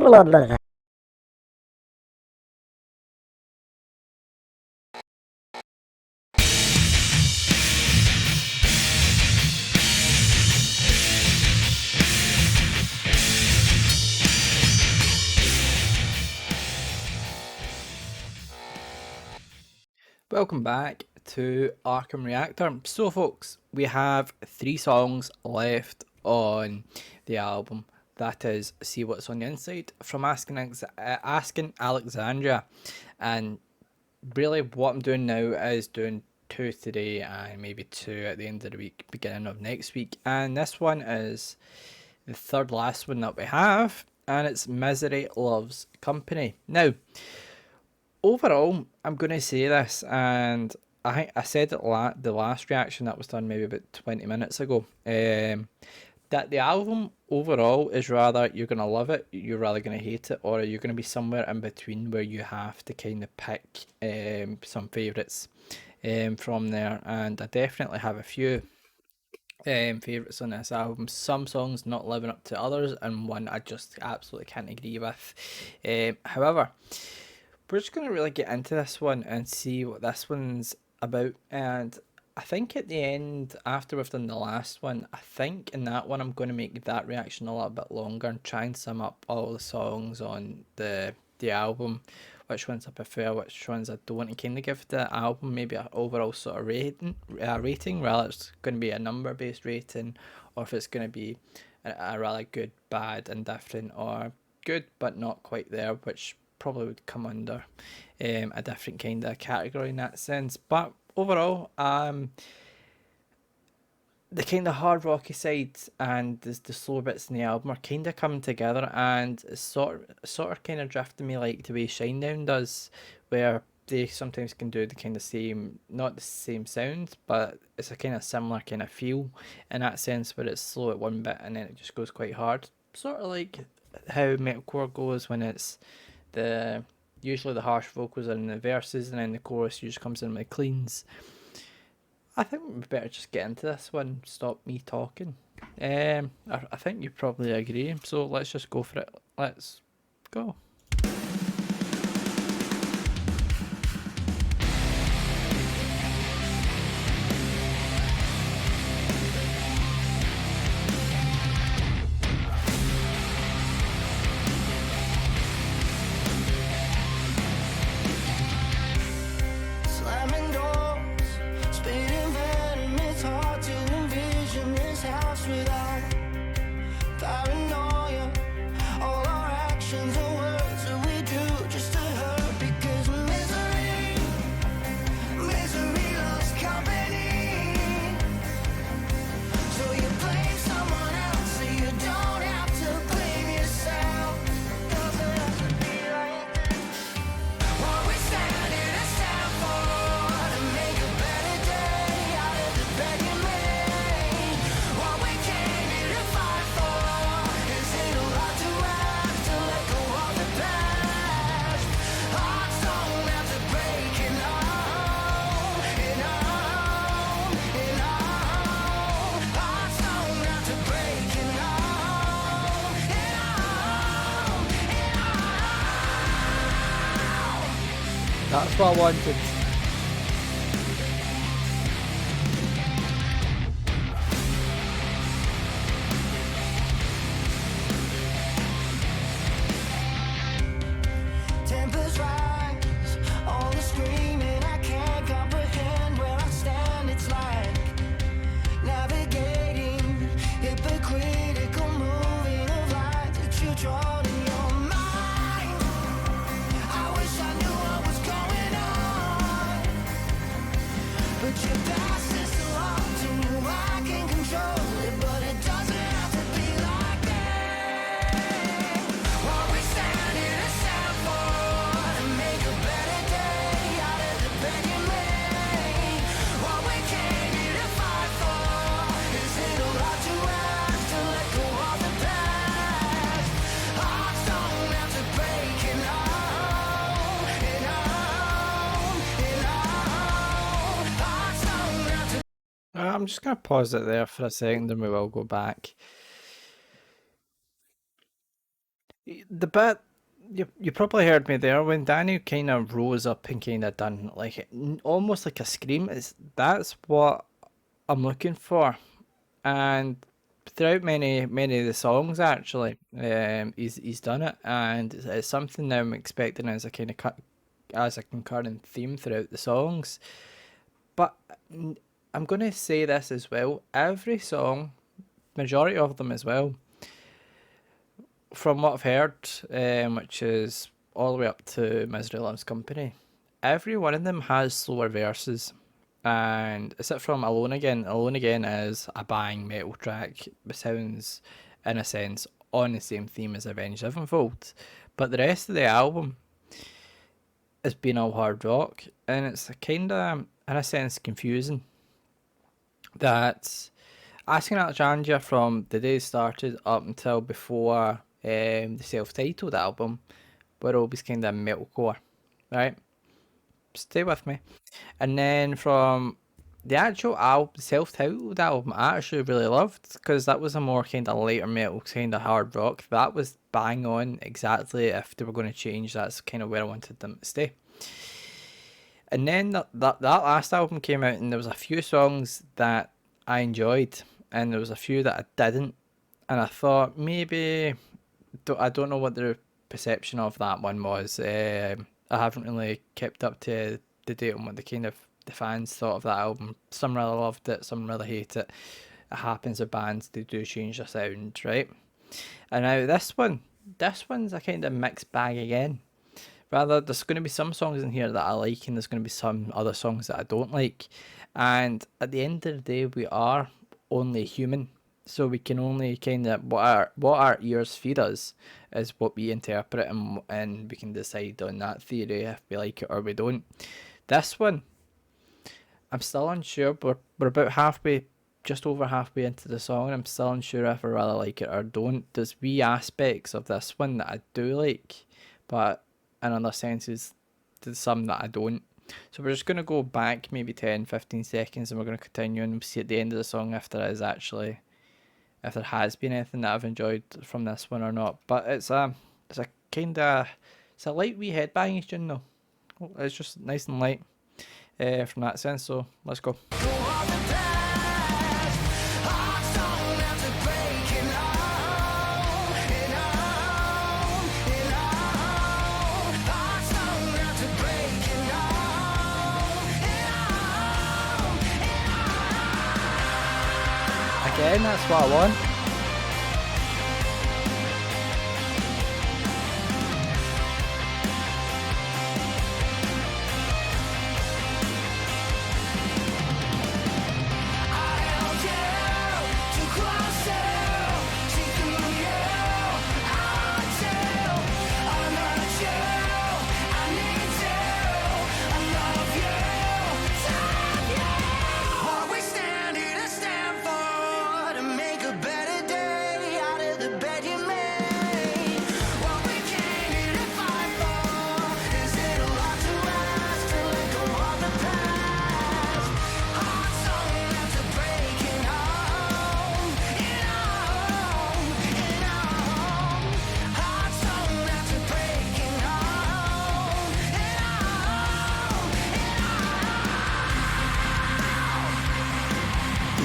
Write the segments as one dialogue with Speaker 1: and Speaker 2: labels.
Speaker 1: Welcome back to Arkham Reactor. So, folks, we have three songs left on the album. That is "See What's on the Inside" from Asking Alexandria, and really, what I'm doing now is doing two today and maybe two at the end of the week, beginning of next week. And this one is the third last one that we have, and it's "Misery Loves Company." Now, overall, I'm going to say this, and I think I said it the last reaction that was done maybe about 20 minutes ago. That the album overall is rather you're going to love it, you're rather going to hate it, or you're going to be somewhere in between where you have to kind of pick some favourites from there. And I definitely have a few favourites on this album. Some songs not living up to others, and one I just absolutely can't agree with. However, we're just going to really get into this one and see what this one's about. And I think at the end, after we've done the last one, I think in that one I'm going to make that reaction a little bit longer and try and sum up all the songs on the album, which ones I prefer, which ones I don't, and kind of give the album maybe an overall sort of rating, whether it's going to be a number based rating or if it's going to be a rather good, bad, indifferent, or good but not quite there, which probably would come under a different kind of category in that sense. But overall, the kind of hard rocky side and the slow bits in the album are kind of coming together, and it's sort of kind of drifting me like the way Shinedown does, where they sometimes can do the kind of same, not the same sound, but it's a kind of similar kind of feel in that sense, where it's slow at one bit and then it just goes quite hard. Sort of like how metalcore goes when it's the usually the harsh vocals are in the verses and then the chorus usually comes in with cleans. I think we better just get into this one. Stop me talking. I think you probably agree. So let's just go for it. Let's go.
Speaker 2: Slamming doors, spitting venom. It's hard to envision this house without paranoia. All our actions and words that we do just to hurt, because misery loves company. So you blame someone else so you don't have to blame yourself. Doesn't have to be like this. What we stand in a stand for, to make a better day out of the bed you made. What we came here to fight for, is it a lot to ask to let go of the past? Hearts don't have to break and on, and on, and on. Hearts don't have to break and on, and on, and on.
Speaker 1: That's what I wanted.
Speaker 2: Tempers rise, all the screaming, I can't comprehend where I stand. It's like navigating hypocritical moving of light that you draw in your mind. I wish I knew what was going on, but your past is so hard to know. I can control it, but it doesn't have to be like that. What we stand here to stand for, to make a better day out of the bed you made. What we came here to fight for, is it a lot to ask to let go of the past? Hearts don't have to break and on, and on, and on. Hearts don't have to.
Speaker 1: I'm just going to pause it there for a second and we will go back. The bit you probably heard me there when Danny kind of rose up and kind of done like almost like a scream. Is that's what I'm looking for, and throughout many of the songs actually, he's done it, and it's something that I'm expecting as a kind of as a concurrent theme throughout the songs. But I'm gonna say this as well: every song, majority of them as well, from what I've heard, which is all the way up to Misery Loves Company, every one of them has slower verses. And except from Alone Again, Alone Again is a bang metal track. It sounds, in a sense, on the same theme as Avenged Sevenfold. But the rest of the album has been all hard rock, and it's kind of, in a sense, confusing that Asking Alexandria from the day it started up until before the self-titled album were always kind of metalcore, right? Stay with me. And then from the actual album, self-titled album, I actually really loved because that was a more kind of lighter metal, kind of hard rock. That was bang on exactly if they were going to change. That's kind of where I wanted them to stay. And then that last album came out, and there was a few songs that I enjoyed, and there was a few that I didn't. And I thought maybe I don't know what the perception of that one was. I haven't really kept up to the date on what the fans thought of that album. Some really loved it, some really hate it. It happens with bands; they do change their sound, right? And now this one's a kind of mixed bag again. Rather, there's going to be some songs in here that I like, and there's going to be some other songs that I don't like. And at the end of the day, we are only human, so we can only kind of what our ears feed us is what we interpret, and we can decide on that theory if we like it or we don't. This one, I'm still unsure. We're about halfway, just over halfway into the song, and I'm still unsure if I really like it or don't. There's wee aspects of this one that I do like, but in other senses, there's some that I don't. So we're just going to go back maybe 10, 15 seconds, and we're going to continue, and we'll see at the end of the song if there is actually, if there has been anything that I've enjoyed from this one or not. But it's a kind of, it's a light wee headbanging tune though. It's just nice and light from that sense. So let's go. Again, that's what I want.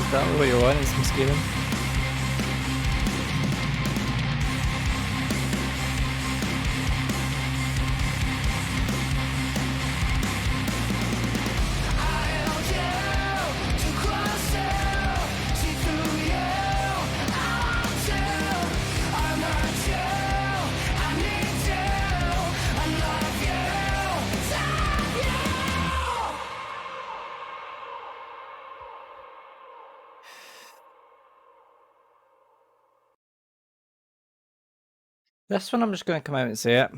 Speaker 1: Is that what you want? Is some screaming? This one I'm just going to come out and say it.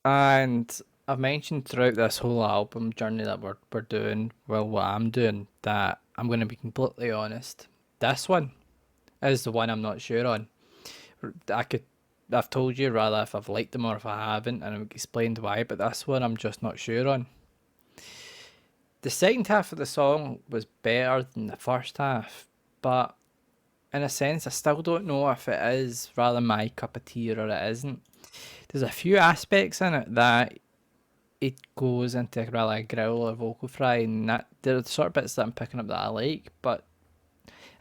Speaker 1: And I've mentioned throughout this whole album journey that we're doing, well, what I'm doing, that I'm going to be completely honest. This one is the one I'm not sure on. I could, I've told you rather if I've liked them or if I haven't, and I've explained why, but this one I'm just not sure on. The second half of the song was better than the first half, but in a sense, I still don't know if it is rather my cup of tea or it isn't. There's a few aspects in it that it goes into rather a growl or vocal fry, and that there are the sort of bits that I'm picking up that I like, but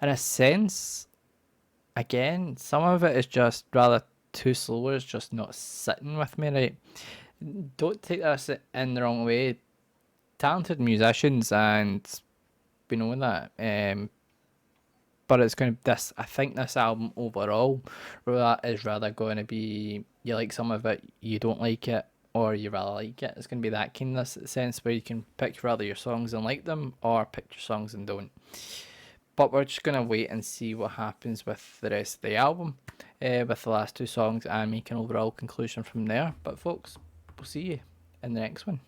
Speaker 1: in a sense, again, some of it is just rather too slow. It's just not sitting with me right. Don't take this in the wrong way. Talented musicians, and we know that. But it's going to this. I think this album overall is rather going to be you like some of it, you don't like it, or you rather like it. It's going to be that kind of sense where you can pick rather your songs and like them, or pick your songs and don't. But we're just gonna wait and see what happens with the rest of the album, with the last two songs, and make an overall conclusion from there. But folks, we'll see you in the next one.